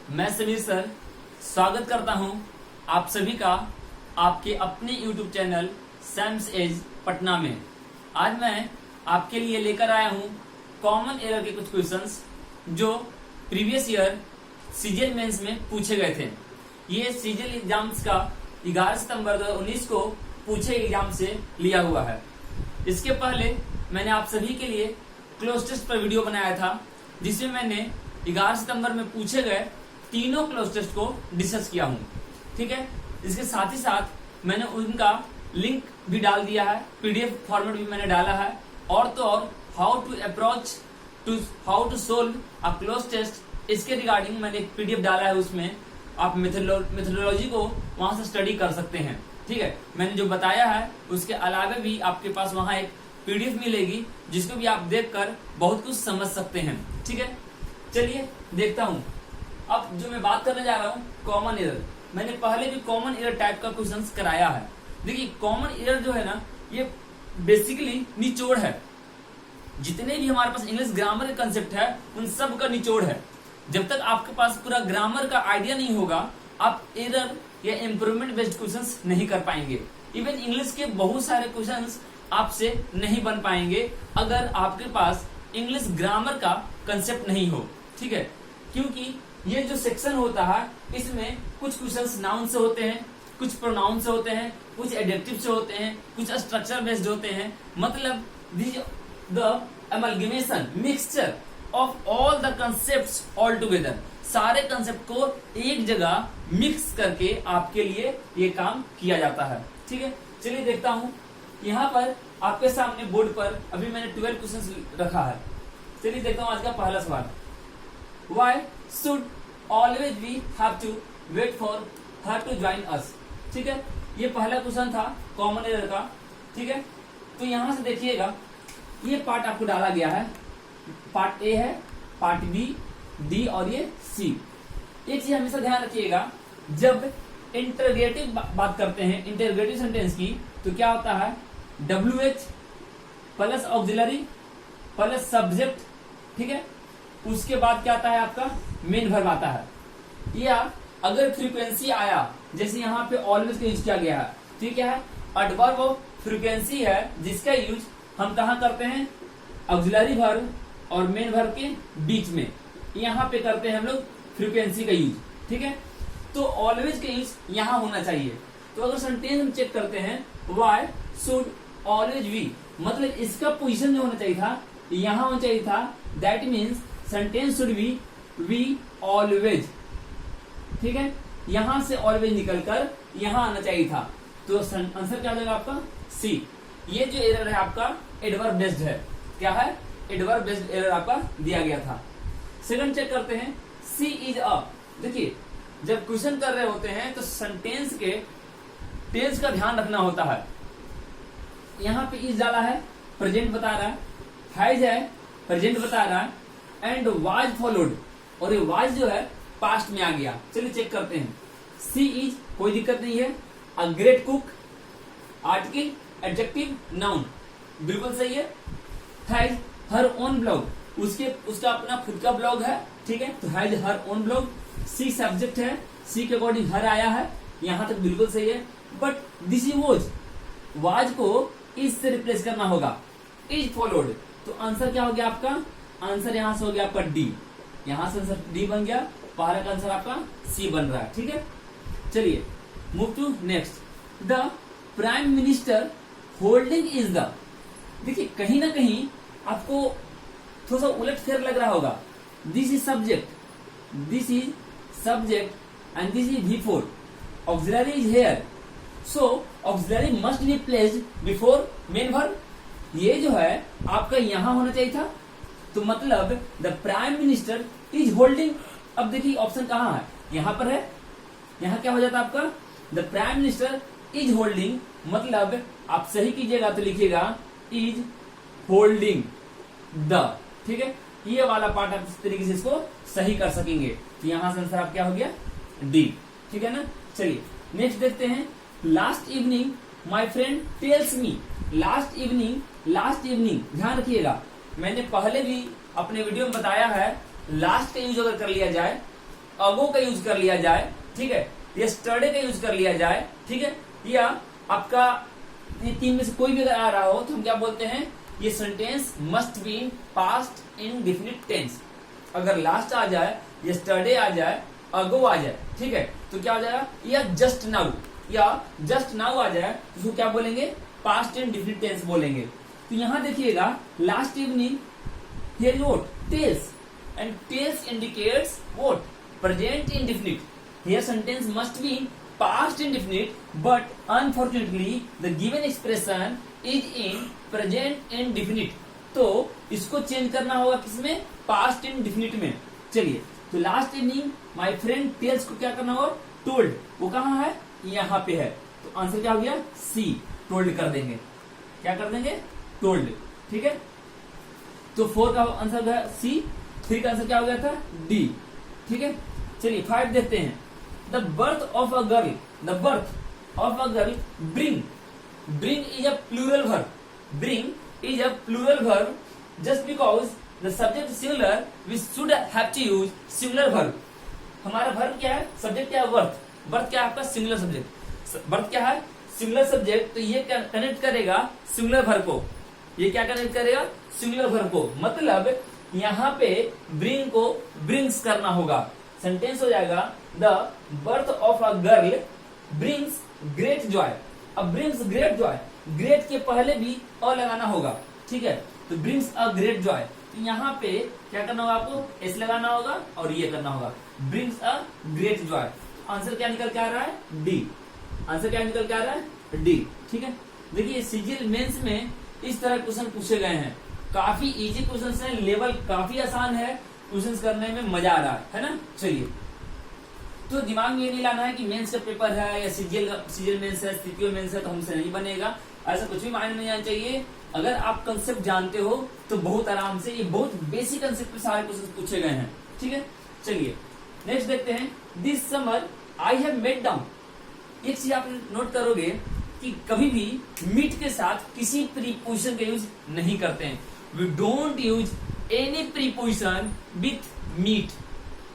मैं समीर सर स्वागत करता हूं आप सभी का आपके अपने YouTube channel Sam's Edge Patna में। आज मैं आपके लिए लेकर आया हूं कॉमन एरर के कुछ क्वेश्चंस जो प्रीवियस ईयर सीजीएल मेंस में पूछे गए थे। ये सीजीएल एग्जाम्स का 11 सितंबर 2019 को पूछे एग्जाम से लिया हुआ है। इसके पहले मैंने आप सभी के लिए क्लोज टेस्ट पर वीडियो बनाया था, जिसमें मैंने 11 सितंबर में पूछे गए तीनों क्लोज टेस्ट को डिस्कस किया हूं। ठीक है, इसके साथ ही साथ मैंने उनका लिंक भी डाल दिया है, पीडीएफ फॉर्मेट भी मैंने डाला है, और तो और how to solve a cloze test, इसके रिगार्डिंग मैंने एक पीडीएफ डाला है। उसमें आप मेथोडोलॉजी को वहां से स्टडी कर सकते हैं। ठीक है, मैंने जो बताया है उसके अलावा भी आपके पास वहां एक पीडीएफ मिलेगी, जिसको भी आप देखकर बहुत कुछ समझ सकते हैं। ठीक है, चलिए देखता हूं। अब जो मैं बात करने जा रहा हूं कॉमन एरर, मैंने पहले भी कॉमन एरर टाइप का क्वेश्चंस कराया है। देखिए, कॉमन एरर जो है ना, ये बेसिकली निचोड़ है। जितने भी हमारे पास इंग्लिश ग्रामर के कंसेप्ट है उन सब का निचोड़ है। जब तक आपके पास पूरा ग्रामर का आइडिया नहीं होगा, आप एरर या इंप्रूवमेंट बेस्ड क्वेश्चंस नहीं कर पाएंगे। इवन इंग्लिश के बहुत सारे क्वेश्चंस आपसे नहीं बन पाएंगे अगर आपके पास इंग्लिश ग्रामर का कंसेप्ट नहीं हो। ठीक है, क्योंकि ये जो सेक्शन होता है इसमें कुछ क्वेश्चंस नाउन से होते हैं, कुछ प्रोनाउन से होते हैं, कुछ एडजेक्टिव से होते हैं, कुछ स्ट्रक्चर बेस्ड होते हैं। मतलब the amalgamation mixture of all the concepts all together, सारे कंसेप्ट को एक जगह मिक्स करके आपके लिए ये काम किया जाता है। ठीक है, चलिए देखता हूं। यहाँ पर आपके सामने बोर्ड पर अभी मैंने 12 क्वेश्चंस रखा है। चलिए देखता हूं आज का पहला सवाल। Why should always we have to wait for her to join us? ठीक है, ये पहला क्वेश्चन था कॉमन एरर का। ठीक है, तो यहां से देखिएगा, ये पार्ट आपको डाला गया है। पार्ट ए है, पार्ट बी, डी और ये सी। एक चीज हमेशा ध्यान रखिएगा, जब इंटरोगेटिव बात करते हैं, इंटरोगेटिव सेंटेंस की, तो क्या होता है, WH plus auxiliary plus subject. ठीक है, उसके बाद क्या आता है, आपका मेन वर्ब आता है। या अगर फ्रीक्वेंसी आया, जैसे यहाँ पे ऑलवेज का यूज किया गया है, ठीक है, एडवर्ब ऑफ फ्रीक्वेंसी है, जिसका यूज हम कहाँ करते हैं, ऑक्सिलरी वर्ब और मेन वर्ब के बीच में, यहाँ पे करते हैं हम लोग फ्रीक्वेंसी का यूज। ठीक है, तो ऑलवेज का यूज यहाँ होना चाहिए। तो अगर सेंटेंस हम चेक करते हैं, वाई शुड ऑलवेज वी, मतलब इसका पोजिशन जो होना चाहिए था, यहाँ होना चाहिए था। That means sentence should be we always. ठीक है, यहां से ऑलवेज निकलकर यहां आना चाहिए था। तो आंसर क्या हो जाएगा आपका, सी। ये जो एरर है आपका एडवर्ब बेस्ड है। क्या है, एडवर्ब बेस्ड एरर आपका दिया गया था। सेकंड चेक करते हैं, सी इज अ। देखिए, जब क्वेश्चन कर रहे होते हैं तो सेंटेंस के टेंस का ध्यान रखना होता है। यहां पे इज डाला है, प्रेजेंट बता रहा है, हैज है, प्रेजेंट बता रहा है, एंड वाज फॉलोड, और ये वाज जो है पास्ट में आ गया। चलिए चेक करते हैं। सी इज, कोई दिक्कत नहीं है। A great cook, article, adjective, noun, बिल्कुल सही है। हैज हर ओन ब्लॉग, उसका अपना खुद का ब्लॉग है। ठीक है, तो has her own blog. C subject है, सी के अकॉर्डिंग हर आया है, यहां तक बिल्कुल सही है। बट दिस इज वाज को इज से रिप्लेस करना होगा, इज फॉलोड। तो आंसर क्या हो गया आपका, आंसर यहां से हो गया आपका डी। यहां से आंसर डी बन गया, पहले का आंसर आपका सी बन रहा है। ठीक है, चलिए move to next. The prime minister holding is the. देखिए, कहीं ना कहीं आपको थोड़ा सा उलट फेर लग रहा होगा। This is subject, this is subject and this is before, auxiliary is here, so auxiliary must be placed before main verb. ये जो है आपका यहां होना चाहिए था। तो मतलब the prime minister is holding. अब देखिए ऑप्शन कहां है, यहां पर है। यहां क्या हो जाता आपका, the prime minister is holding, मतलब आप सही कीजिएगा तो लिखिएगा इज होल्डिंग द। ठीक है, ये वाला पार्ट आप इस तरीके से इसको सही कर सकेंगे। तो यहां से आंसर आप क्या हो गया, डी। ठीक है ना, चलिए नेक्स्ट देखते हैं। Last evening my friend tells me. Last evening, last evening ध्यान रखिएगा, मैंने पहले भी अपने वीडियो में बताया है, लास्ट का यूज अगर कर लिया जाए अगो का यूज कर लिया जाए, ठीक है, यस्टरडे का यूज कर लिया जाए, ठीक है, या आपका ये तीन में से कोई भी अगर आ रहा हो तो हम क्या बोलते हैं, ये sentence must be in past indefinite tense. अगर लास्ट आ जाए, यस्टरडे आ जाए, अगो आ जाए, ठीक है, तो क्या हो जाएगा, या जस्ट नाउ, या जस्ट नाउ आ जाए तो उसको क्या बोलेंगे, पास्ट इंडेफिनिट टेंस बोलेंगे। तो यहां देखिएगा, last evening here what, tells, and tells indicates what, present indefinite. Here sentence must be in past indefinite, but unfortunately the given expression is in present indefinite। तो इसको चेंज करना होगा किसमें, past indefinite में। चलिए, तो last evening my friend tells को क्या करना होगा, टोल्ड, वो कहाँ है, यहाँ पे है, तो आंसर क्या हो गया, सी, टोल्ड कर देंगे, क्या कर देंगे, टोल्ड, ठीक है। तो 4 का आंसर हो गया सी, 3 का आंसर क्या हो गया था, डी, ठीक है। चलिए 5 देखते हैं। The birth of a girl, the birth of a girl, bring, bring is a plural verb, bring is a plural verb, just because the subject singular we should have to use singular verb। हमारा verb क्या है, subject क्या है, birth, birth क्या है आपका singular subject, birth क्या है, singular subject, तो ये कनेक्ट करेगा singular verb को, ये क्या कनेक्ट करेगा, singular verb को, मतलब यहाँ पे bring को brings करना होगा, सेंटेंस हो जाएगा the birth of a girl brings great Joy. अब ब्रिंग्स ग्रेट जॉय, ग्रेट के पहले भी अ लगाना होगा, ठीक है, तो ब्रिंग्स अ ग्रेट जॉय, तो यहाँ पे क्या करना होगा आपको, एस लगाना होगा और ये करना होगा, brings a great Joy. Answer क्या निकल के आ रहा है, डी, आंसर क्या निकल के आ रहा है, डी, ठीक है। देखिए सीजीएल मेंस में इस तरह क्वेश्चन पूछे गए हैं, काफी इजी क्वेश्चन है, लेवल काफी आसान है, क्वेश्चंस करने में मजा आ रहा है ना। चलिए, तो दिमाग में ये नहीं लाना है कि मेंस का पेपर है या सीजीएल मेंस है, सीपीओ मेंस है तो हमसे नहीं बनेगा, ऐसा कुछ भी माइंड में नहीं आना चाहिए। अगर आप कंसेप्ट जानते हो तो बहुत आराम से, ये बहुत बेसिक कंसेप्ट पे सारे क्वेश्चन पूछे गए हैं, ठीक है। चलिए नेक्स्ट देखते हैं, this summer I have met down. एक चीज आप नोट करोगे कि कभी भी मीट के साथ किसी प्रीपोजिशन का यूज नहीं करते हैं, we don't use any preposition with meet.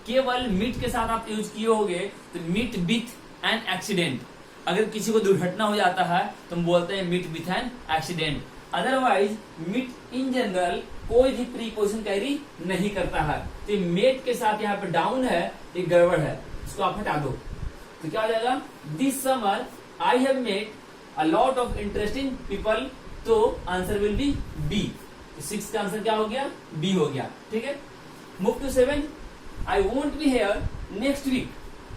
केवल मीट के साथ आप यूज किए होगे तो मीट विथ एन एक्सीडेंट, अगर किसी को दुर्घटना हो जाता है तो हम बोलते हैं meet with an accident, otherwise meet in general कोई भी प्रीपोजिशन कैरी नहीं करता है। तो मेट के साथ यहाँ पे डाउन है, एक गड़बड़ है, इसको आप हटा दो, तो क्या हो जाएगा, this summer I have met a lot of interesting people, तो आंसर विल बी बी। 6 का आंसर क्या हो गया, बी हो गया, ठीक है। Move to 7, I won't be here next week,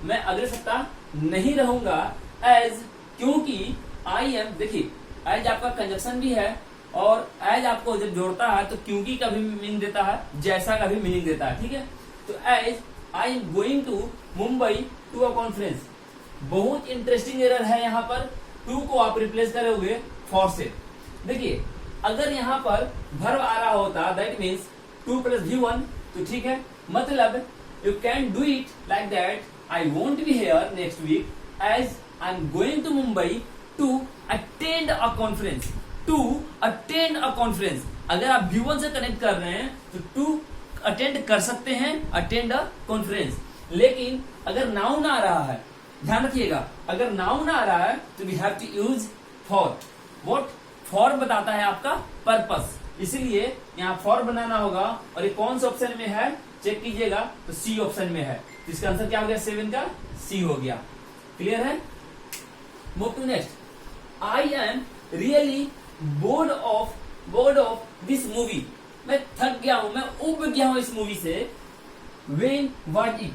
मैं अगले सप्ताह नहीं रहूंगा, एज, क्योंकि आई एम, देखिए एज आपका कंजक्शन भी है, और एज आपको जब जोड़ता है तो क्योंकि का भी मीनिंग देता है, जैसा का भी मीनिंग देता है, ठीक है। तो as I am going to Mumbai to a conference, बहुत इंटरेस्टिंग एरर है यहाँ पर, टू को आप रिप्लेस करोगे फॉर से। देखिए अगर यहाँ पर वर्ब आ रहा होता दैट मीन्स 2 + V1, तो ठीक है, मतलब you can do it like that, I won't be here next week as I am going to Mumbai to attend a conference, to attend a conference. अगर आप V1 से कनेक्ट कर रहे हैं तो टू अटेंड कर सकते हैं, अटेंड अ कॉन्फ्रेंस। लेकिन अगर नाउन आ रहा है, ध्यान रखिएगा, अगर नाउन आ रहा है तो we have to use for. What, for बताता है आपका पर्पस, इसलिए यहाँ फॉर बनाना होगा, और ये कौन सा ऑप्शन में है चेक कीजिएगा, तो सी ऑप्शन में है, तो इसका आंसर क्या हो गया, 7 का सी हो गया। क्लियर है। Move to next, I am really bored of this movie, मैं थक गया हूं, मैं उब गया हूं इस मूवी से। व्हेन वाज इट,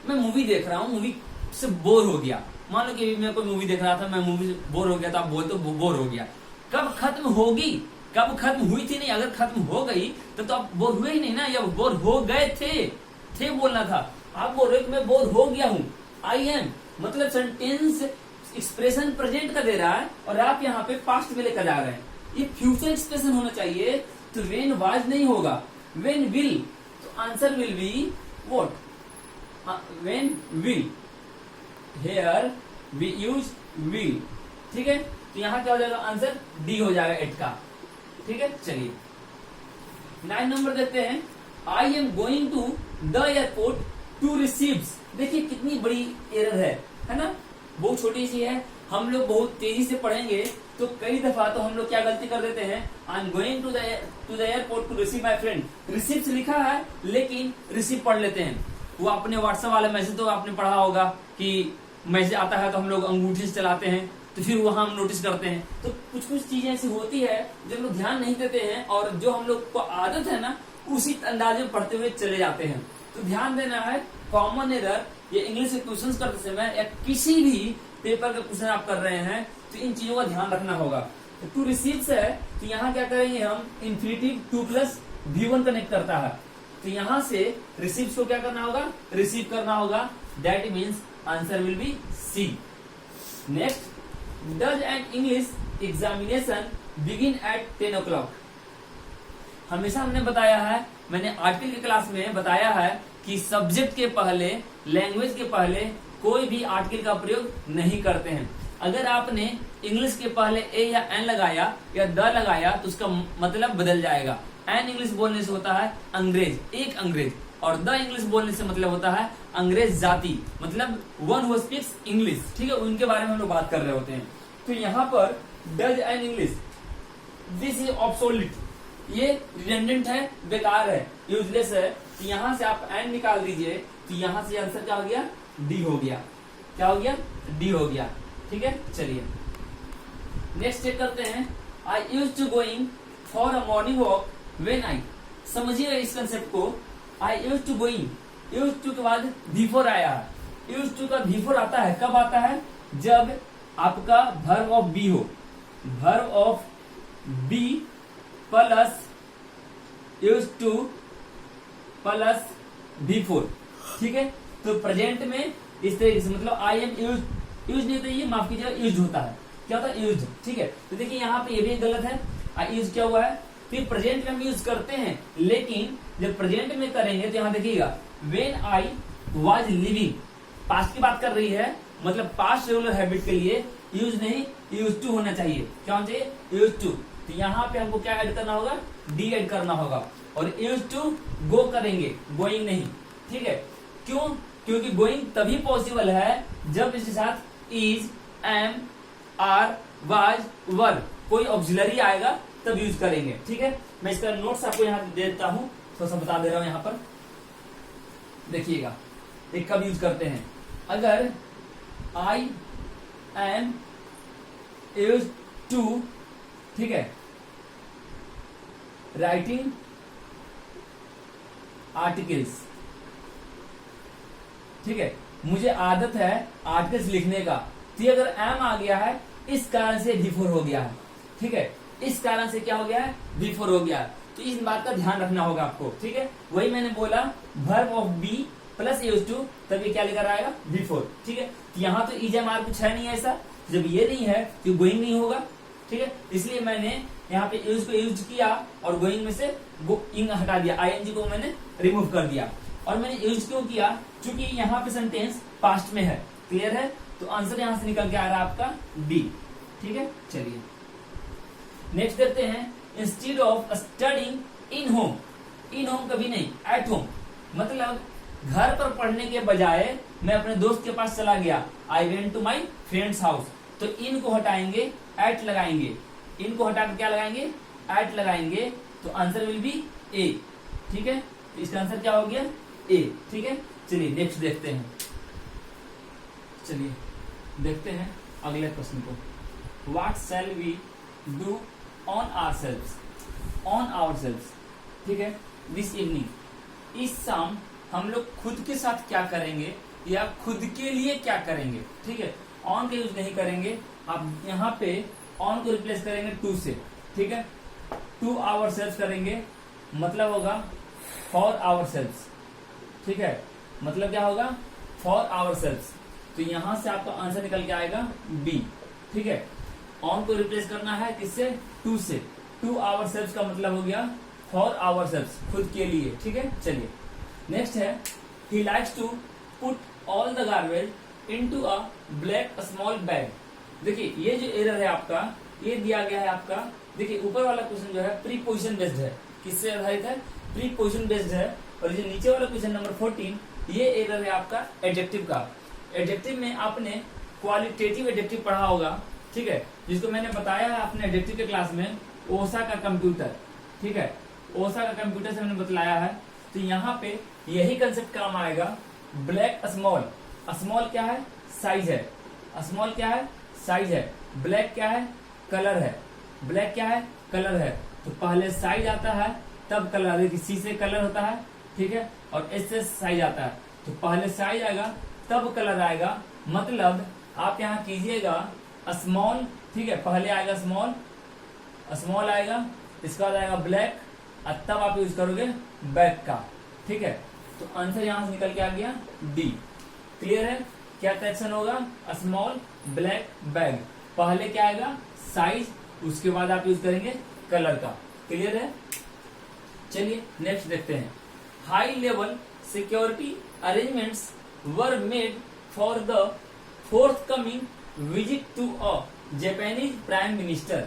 मैं मूवी देख रहा हूं, मूवी से बोर हो गया। मान लो कि मैं कोई मूवी देख रहा था, मैं मूवी से बोर हो गया, तो आप बोलते हो बोर हो गया, कब खत्म होगी, कब खत्म हुई थी नहीं, अगर खत्म हो गई तो आप बोर हुए ही नहीं ना, या बोर हो गए थे बोलना था, आप बोल रहे हो कि मैं बोर हो गया हूं। आई एम मतलब सेंटेंस एक्सप्रेशन प्रेजेंट का दे रहा है, और आप यहाँ पे पास्ट में लेकर जा रहे हैं, ये फ्यूचर एक्सप्रेशन होना चाहिए, तो वेन वाज नहीं होगा, वेन विल, तो answer will be what, when will, here we use will, ठीक है। तो यहां क्या हो जाएगा, आंसर डी हो जाएगा 8 का, ठीक है। चलिए 9 नंबर देखते हैं, I am going to the airport to receives, देखिए कितनी बड़ी एरर है ना, बहुत छोटी सी है। हम लोग बहुत तेजी से पढ़ेंगे तो कई दफा तो हम लोग क्या गलती कर देते हैं, I am going to the airport to receive my friend, receives लिखा है लेकिन रिसीव पढ़ लेते हैं। वो अपने व्हाट्सएप वाला मैसेज तो आपने पढ़ा होगा कि मैसेज आता है तो हम लोग अंगूठी से चलाते हैं, तो फिर वहां हम नोटिस करते हैं। तो कुछ कुछ चीजें ऐसी होती है जो हम लोग ध्यान नहीं देते हैं, और जो हम लोग को आदत है ना उसी अंदाज में पढ़ते हुए चले जाते हैं। तो ध्यान देना है, कॉमन एरर ये इंग्लिश के क्वेश्चन करते समय या किसी भी पेपर का क्वेश्चन आप कर रहे हैं तो इन चीजों का ध्यान रखना होगा। तो टू रिसीव्स है तो यहाँ क्या करेंगे हम, infinitive two plus V1 connect करता है, तो यहां से रिसीव्स को क्या करना होगा, रिसीव करना होगा। That means answer will be C. Next, does an English examination begin at 10 o'clock। हमेशा हमने बताया है, मैंने आर्टिकल की क्लास में बताया है कि सब्जेक्ट के पहले, लैंग्वेज के पहले कोई भी आर्टिकल का प्रयोग नहीं करते हैं। अगर आपने इंग्लिश के पहले ए या एन लगाया या द लगाया तो उसका मतलब बदल जाएगा। एन इंग्लिश बोलने से होता है अंग्रेज, एक अंग्रेज, और द इंग्लिश बोलने से मतलब होता है अंग्रेज जाति, मतलब वन हु स्पीक्स इंग्लिश, ठीक है, उनके बारे में हम लोग बात कर रहे होते हैं। तो यहाँ पर does an English, this is ऑब्सोलिट, ये रिडंडेंट है, बेकार है, यूजलेस है। तो यहाँ से आप एन निकाल दीजिए, तो यहाँ से आंसर क्या हो गया, डी हो गया। क्या हो गया, डी हो गया। ठीक है, चलिए नेक्स्ट चेक करते हैं। I use to going for a morning walk when I, समझिए इस कंसेप्ट को। I use to going, use to के बाद बिफोर आया है। यूज टू का बिफोर आता है, कब आता है, जब आपका वर्ब ऑफ बी हो, verb of be plus use to plus before. ठीक है, तो प्रेजेंट में इस तरीके से, मतलब आई एम यूज, यूज नहीं होता, ये माफ कीजिएगा, यूज होता है। क्या होता है, यूज। ठीक है, तो देखिए यहाँ पे ये भी गलत है, आई यूज क्या हुआ है, फिर प्रेजेंट में हम यूज करते हैं, लेकिन जब प्रेजेंट में करेंगे तो यहाँ देखिएगा when I was living, past की बात कर रही है, मतलब पास्ट रेगुलर हैबिट के लिए यूज नहीं, यूज टू होना चाहिए। क्या होना चाहिए, यूज टू। तो यहाँ पे हमको क्या ऐड करना होगा, डी ऐड करना होगा, और यूज टू गो करेंगे, गोइंग नहीं। ठीक है, क्यों, क्योंकि गोइंग तभी पॉसिबल है जब इसके साथ इज, एम, आर, वाज, वर कोई ऑक्सिलरी आएगा तब यूज करेंगे। ठीक है, मैं इसका नोट्स आपको यहाँ दे देता हूँ, थोड़ा सा बता दे रहा हूं यहाँ पर, देखिएगा एक कब यूज करते हैं। अगर आई एम यूज टू, ठीक है, राइटिंग आर्टिकल्स, ठीक है, मुझे आदत है आर्टिकल्स लिखने का, तो अगर एम आ गया है इस कारण से बिफोर हो गया है। ठीक है, इस कारण से क्या हो गया है, बिफोर हो गया है, तो इस बात का ध्यान रखना होगा आपको। ठीक है, वही मैंने बोला verb of be plus use to, तब ये क्या लेकर आएगा, बिफोर। ठीक है, तो यहाँ तो इज एम आर कुछ है नहीं ऐसा, जब ये नहीं है तो गोइंग नहीं होगा। ठीक है, इसलिए मैंने यहाँ पे यूज को यूज किया और गोइंग में से गोइंग हटा दिया, आईएनजी को मैंने रिमूव कर दिया। और मैंने यूज क्यों किया, क्योंकि यहाँ पे सेंटेंस पास्ट में है, क्लियर है, तो आंसर यहाँ से निकल के आ रहा है आपका डी। ठीक है, चलिए नेक्स्ट देखते हैं। Instead of studying in home, in home कभी नहीं, एट होम, मतलब घर पर पढ़ने के बजाय मैं अपने दोस्त के पास चला गया, I went to my friend's house, तो इन को हटाएंगे, एट लगाएंगे, इनको हटाकर क्या लगाएंगे, एट लगाएंगे, तो आंसर विल बी ए। ठीक है, तो इसका आंसर क्या हो गया, ए। ठीक है, चलिए नेक्स्ट देखते हैं। चलिए देखते हैं अगले प्रश्न को। What shall we do on ourselves, on ourselves. ठीक है, दिस इवनिंग, इस शाम हम लोग खुद के साथ क्या करेंगे या खुद के लिए क्या करेंगे। ठीक है, ऑन का यूज नहीं करेंगे, आप यहाँ पे ऑन को रिप्लेस करेंगे टू से। ठीक है, टू आवरसेल्व्स करेंगे, मतलब होगा फॉर आवरसेल्व्स। ठीक है, मतलब क्या होगा, फॉर आवरसेल्व्स, तो यहां से आपका आंसर निकल के आएगा बी। ठीक है, ऑन को रिप्लेस करना है किससे, टू से, टू आवरसेल्व्स का मतलब हो गया फॉर आवरसेल्व्स, खुद के लिए। ठीक है, चलिए नेक्स्ट है। He likes to put all the garbage into a black small bag. देखिए ये जो एरर है आपका, ये दिया गया है आपका, देखिए ऊपर वाला क्वेश्चन जो है प्रीपोजिशन बेस्ड है, किससे आधारित है, प्रीपोजिशन बेस्ड है, और ये नीचे वाला क्वेश्चन नंबर 14 ये एरर है आपका एडजेक्टिव का। एडजेक्टिव में आपने क्वालिटेटिव एडजेक्टिव पढ़ा होगा, ठीक है, जिसको मैंने बताया है अपने एडजेक्टिव के क्लास में, ओसा का कंप्यूटर, ठीक है, ओसा का कंप्यूटर से मैंने बतलाया है। तो यहाँ पे यही कंसेप्ट काम आएगा। ब्लैक स्मॉल, स्मॉल क्या है? साइज है। स्मॉल क्या है? साइज है। ब्लैक क्या है? कलर है। ब्लैक क्या है? कलर है। तो पहले साइज आता है तब कलर, देखिए सी से कलर होता है, ठीक है, और एस से साइज आता है। तो पहले साइज आएगा तब कलर आएगा। मतलब आप यहाँ कीजिएगा स्मॉल, ठीक है, पहले आएगा स्मॉल, स्मॉल आएगा, इसके बाद आएगा ब्लैक, और तब आप यूज करोगे बैग का, ठीक है। तो आंसर यहां से निकल के आ गया डी। क्लियर है? क्या करेक्शन होगा? Small, black, bag. पहले क्या आएगा? साइज, उसके बाद आप यूज करेंगे कलर का। क्लियर है? चलिए नेक्स्ट देखते हैं। High level security arrangements were made for the forthcoming visit to a Japanese prime minister.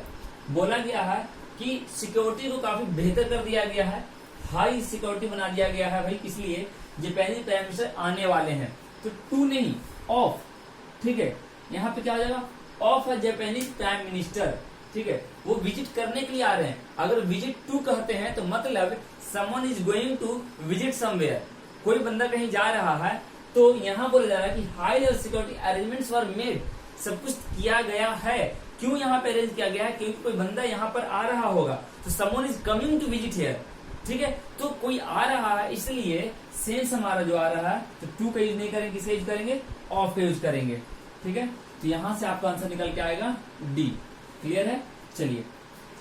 बोला गया है कि सिक्योरिटी को काफी बेहतर कर दिया गया है, हाई सिक्योरिटी बना दिया गया है भाई, किस लिए? जापानीज प्राइम मिनिस्टर आने वाले हैं। तो टू नहीं, ऑफ, ठीक है, यहाँ पे क्या हो जाएगा? ऑफ है जापानीज प्राइम मिनिस्टर, ठीक है, वो विजिट करने के लिए आ रहे हैं। अगर विजिट टू कहते हैं तो मतलब someone is going to visit somewhere, कोई बंदा कहीं जा रहा है। तो यहाँ बोला जा रहा है कि high level security arrangements were made, सब कुछ किया गया है। क्यों यहाँ पे अरेंज किया गया है? क्योंकि कोई बंदा यहाँ पर आ रहा होगा, तो someone is coming to visit here, ठीक है, तो कोई आ रहा है, इसलिए सेंस हमारा जो आ रहा है, तो टू का यूज नहीं करेंगे, किसका यूज करेंगे? ऑफ का यूज करेंगे, ठीक है। तो यहां से आपका आंसर निकल के आएगा डी। क्लियर है? चलिए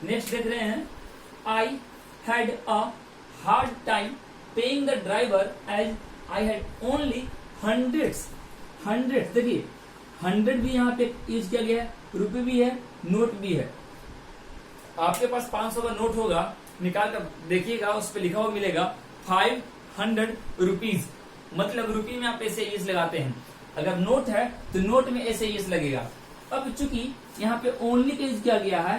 नेक्स्ट देख रहे हैं। I had a hard time paying the driver as I had only hundreds. देखिए 100 भी यहाँ पे यूज किया गया है, रुपये भी है, नोट भी है। आपके पास 500 का नोट होगा, निकाल कर देखिएगा, उस पर लिखा हुआ मिलेगा 500 रुपीज, मतलब रुपये में आप ऐसे एस लगाते हैं। अगर नोट है तो नोट में ऐसे एस लगेगा। अब चूंकि यहाँ पे ओनली का यूज किया गया है,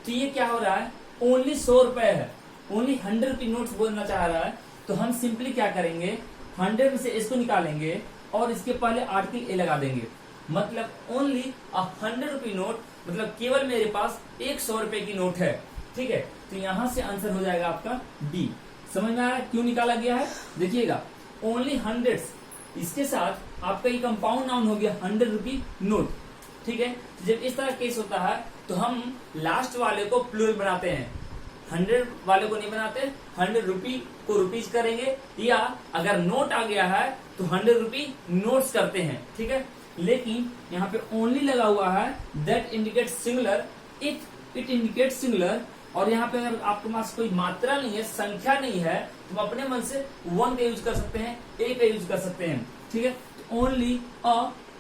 तो ये क्या हो रहा है? ओनली 100 रुपए है, ओनली 100 रुपी नोट बोलना चाह रहा है। तो हम सिंपली क्या करेंगे? 100 में से इसको निकालेंगे और इसके पहले आर्टिकल ए लगा देंगे। मतलब ओनली 100 रुपी नोट, मतलब केवल मेरे पास 100 रुपए की नोट है, ठीक है। तो यहां से आंसर हो जाएगा आपका डी। समझ में आ रहा है क्यों निकाला गया है? देखिएगा ओनली हंड्रेड्स, इसके साथ आपका ये कंपाउंड नाउन हो गया 100 रुपी नोट, ठीक है। जब इस तरह केस होता है तो हम लास्ट वाले को प्लूरल बनाते हैं, 100 वाले को नहीं बनाते, 100 रुपी को रुपीज करेंगे, या अगर नोट आ गया है तो 100 रुपी नोट्स करते हैं, ठीक है। लेकिन यहाँ पे ओनली लगा हुआ है, that indicate singular, it indicate singular, और यहाँ पे अगर आपके पास कोई मात्रा नहीं है, संख्या नहीं है, तो अपने मन से 1 का यूज कर सकते हैं, ए का यूज कर सकते हैं, ठीक है। ओनली अ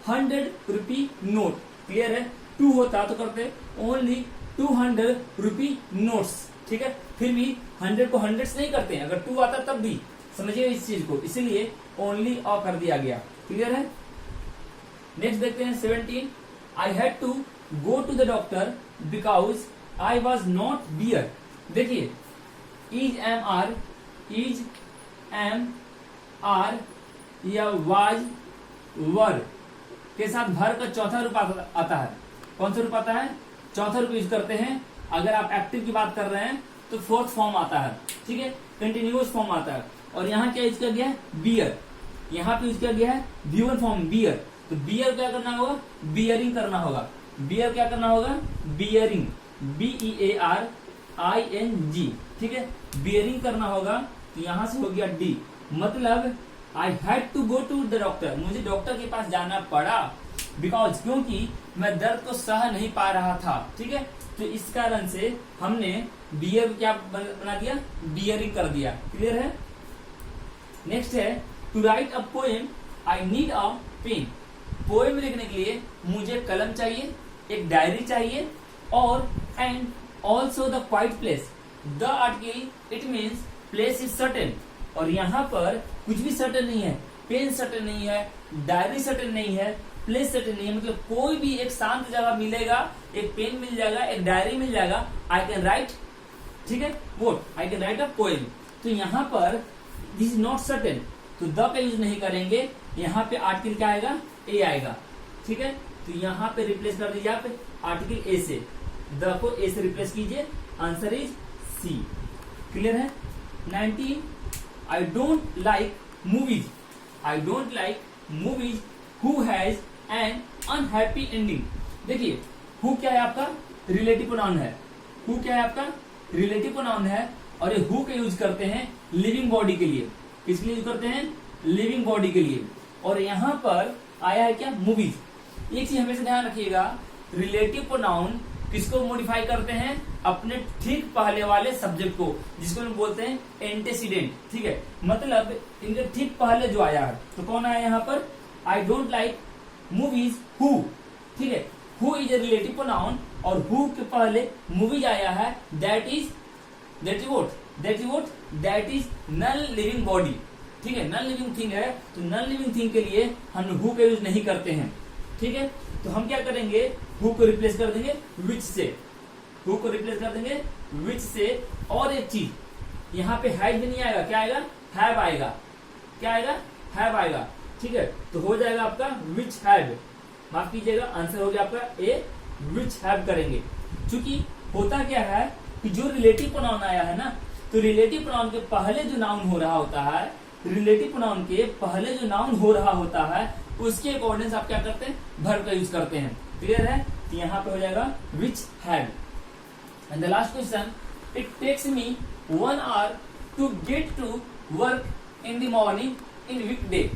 100 रुपी नोट। क्लियर है? 2 होता तो करते ओनली 200 रुपी नोट्स, ठीक है। फिर भी 100 को हंड्रेड्स नहीं करते हैं, अगर 2 आता तब भी, समझिए इस चीज को, इसीलिए ओनली अ कर दिया गया। क्लियर है? नेक्स्ट देखते हैं 17। I had to go to the doctor because I was not beer. देखिए इज एम आर या वाज वर के साथ भर का चौथा रूप आता है। कौन सा रूप आता है? चौथा रूप यूज करते हैं। अगर आप एक्टिव की बात कर रहे हैं तो फोर्थ फॉर्म आता है, ठीक है, कंटिन्यूअस फॉर्म आता है। और यहाँ क्या यूज किया गया है? बियर। यहाँ पे यूज किया गया है V1 फॉर्म बियर। तो बियर क्या करना होगा? बियरिंग करना होगा। बियर क्या करना होगा? बियरिंग, BEARING, ठीक है, बियरिंग करना होगा। तो यहां से हो गया डी। मतलब I had to go to the doctor, मुझे डॉक्टर के पास जाना पड़ा, बिकॉज, क्योंकि मैं दर्द को सह नहीं पा रहा था, ठीक है। तो इस कारण से हमने बियर क्या बना दिया? बियरिंग कर दिया। क्लियर है? नेक्स्ट है to write a poem I need a pen. Poem लिखने के लिए मुझे कलम चाहिए, एक डायरी चाहिए, और and also the quite place. The article it means place is certain, और यहाँ पर कुछ भी सर्टेन नहीं है, पेन सर्टेन नहीं है, डायरी सर्टेन नहीं है, प्लेस सर्टेन नहीं है, मतलब कोई भी एक शांत जगह मिलेगा, एक पेन मिल जाएगा, एक डायरी मिल जाएगा, आई कैन राइट, ठीक है, vote I can write a poem. तो यहाँ पर दिस इज नॉट सर्टेन, तो द का यूज नहीं करेंगे, यहाँ पे आर्टिकल क्या आएगा, ए आएगा। ठीक है, तो यहाँ पे रिप्लेस कर दीजिए आप आर्टिकल ए से, द को ए से रिप्लेस कीजिए, आंसर इज सी। क्लियर है। 19, I don't like movies, I don't like movies who has an unhappy ending. देखिए हु क्या है आपका, रिलेटिव प्रोनाउन है, हु क्या है आपका, रिलेटिव प्रोनाउन है, और ये हु का यूज करते हैं लिविंग बॉडी के लिए। किसके लिए यूज करते हैं, लिविंग बॉडी के लिए। और यहाँ पर आया है क्या, मूवीज। एक चीज हमेशा ध्यान रखिएगा, रिलेटिव प्रोनाउन किसको मॉडिफाई करते हैं, अपने ठीक पहले वाले सब्जेक्ट को, जिसको हम बोलते हैं एंटेसिडेंट। ठीक है, मतलब इनके ठीक पहले जो आया है, तो कौन आया यहाँ पर, I don't like movies who. ठीक है, who is a relative pronoun, और हु के पहले मूवीज आया है, that is non living body. ठीक है, नॉन लिविंग थिंग है, तो नॉन लिविंग थिंग के लिए हम हु का यूज नहीं करते हैं। ठीक है, तो हम क्या करेंगे, हु को रिप्लेस कर देंगे विच से, हु को रिप्लेस कर देंगे विच से। और एक चीज यहाँ पे हैज भी नहीं आएगा, क्या आएगा, हैव आएगा। क्या आएगा, हैव आएगा। ठीक है, तो हो जाएगा आपका विच हैव, माफ कीजिएगा, आंसर हो गया आपका ए, विच हैव करेंगे। क्योंकि होता क्या है कि जो रिलेटिव प्रोनाउन आया है ना, तो रिलेटिव प्रोनाउन के पहले जो नाउन हो रहा होता है, रिलेटिव प्रोनाउन के पहले जो नाउन हो रहा होता है, उसके अकॉर्डिंग आप क्या करते हैं, वर्ब का यूज करते हैं। क्लियर है, तो यहाँ पे हो जाएगा which have. And the last question, it takes me 1 hour to get to work in the morning in weekday.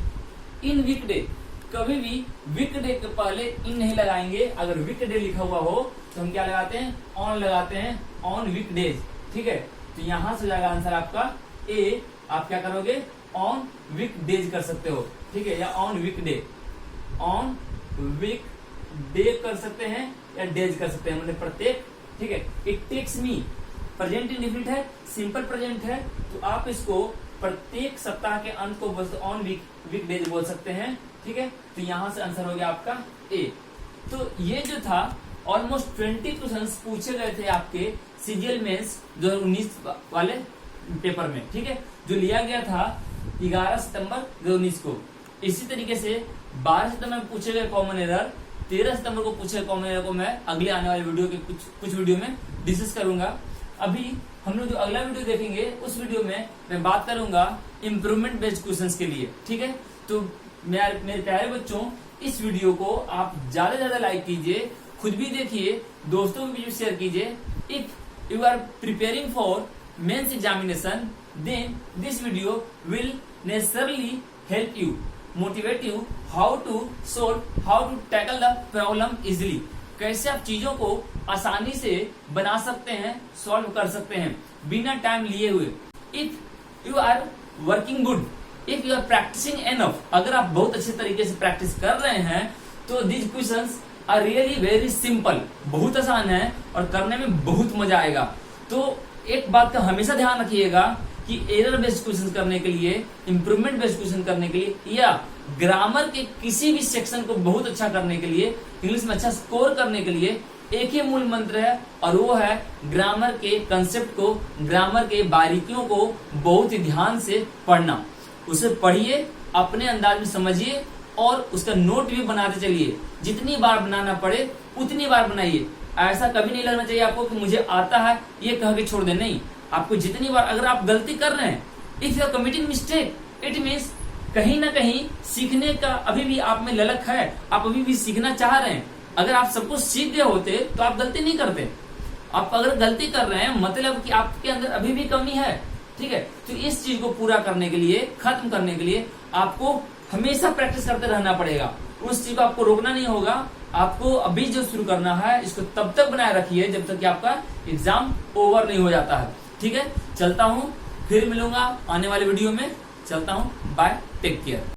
In weekday, कभी भी वीकडे के पहले इन नहीं लगाएंगे। अगर वीकडे लिखा हुआ हो तो हम क्या लगाते हैं, ऑन लगाते हैं, ऑन वीकडेज। ठीक है, तो यहां से जाएगा आंसर आपका ए। आप क्या करोगे, ऑन वीकडेज कर सकते हो। ठीक है, या on weekday, on weekday कर सकते हैं, या डेज कर सकते हैं, मतलब प्रत्येक। ठीक है, it takes me, present indefinite है, सिंपल प्रेजेंट है, तो आप इसको प्रत्येक सप्ताह के अंत को ऑन वीक डेज बोल सकते हैं। ठीक है, तो यहां से आंसर हो गया आपका ए। तो ये जो था ऑलमोस्ट 20 क्वेश्चंस पूछे गए थे आपके सीजीएल मेंस 2019 वाले पेपर में। ठीक है, जो लिया गया था 11 सितंबर 2019 को। इसी तरीके से 12 सितंबर में पूछे गए कॉमन एरर, 13 सितंबर को पूछे गए कॉमन एरर को मैं अगले आने वाले वीडियो के कुछ वीडियो में डिस्कस करूंगा। अभी हम लोग जो अगला वीडियो देखेंगे, उस वीडियो में मैं बात करूंगा इम्प्रूवमेंट बेस्ड क्वेश्चंस के लिए। ठीक है, तो मेरे प्यारे बच्चों, इस वीडियो को आप ज्यादा से ज्यादा लाइक कीजिए, खुद भी देखिए, दोस्तों को भी शेयर कीजिए। If you are preparing for mains examination, then this video will necessarily help you, motivate you how to tackle the problem easily। कैसे आप चीजों को आसानी से बना सकते हैं, सॉल्व कर सकते हैं बिना टाइम लिए हुए। If you are working good, if you are practising enough, अगर आप बहुत अच्छे तरीके से प्रैक्टिस कर रहे हैं, तो these questions are really very simple, बहुत आसान है और करने में बहुत मजा आएगा। तो एक बात का हमेशा ध्यान रखिएगा कि एरर बेस्ड क्वेश्चन करने के लिए, इंप्रूवमेंट बेस्ड क्वेश्चन करने के लिए, या ग्रामर के किसी भी सेक्शन को बहुत अच्छा करने के लिए, इंग्लिश में अच्छा स्कोर करने के लिए एक ही मूल मंत्र है, और वो है ग्रामर के कंसेप्ट को, ग्रामर के बारीकियों को बहुत ही ध्यान से पढ़ना। उसे पढ़िए, अपने अंदाज में समझिए और उसका नोट भी बनाते चलिए। जितनी बार बनाना पड़े उतनी बार बनाइए। ऐसा कभी नहीं लगना चाहिए आपको कि मुझे आता है ये कह के छोड़ दे, नहीं। आपको जितनी बार, अगर आप गलती कर रहे हैं, if you are committing mistake, it means कहीं ना कहीं सीखने का अभी भी आप में ललक है, आप अभी भी सीखना चाह रहे हैं। अगर आप सब कुछ सीख गए होते तो आप गलती नहीं करते। आप अगर गलती कर रहे हैं, मतलब कि आपके अंदर अभी भी कमी है। ठीक है, तो इस चीज को पूरा करने के लिए, खत्म करने के लिए आपको हमेशा प्रैक्टिस करते रहना पड़ेगा। उस चीज को आपको रोकना नहीं होगा। आपको अभी जो शुरू करना है, इसको तब तक बनाए रखिए जब तक कि आपका एग्जाम ओवर नहीं हो जाता है। ठीक है, चलता हूँ, फिर मिलूंगा आने वाले वीडियो में। चलता हूँ, बाय, टेक केयर।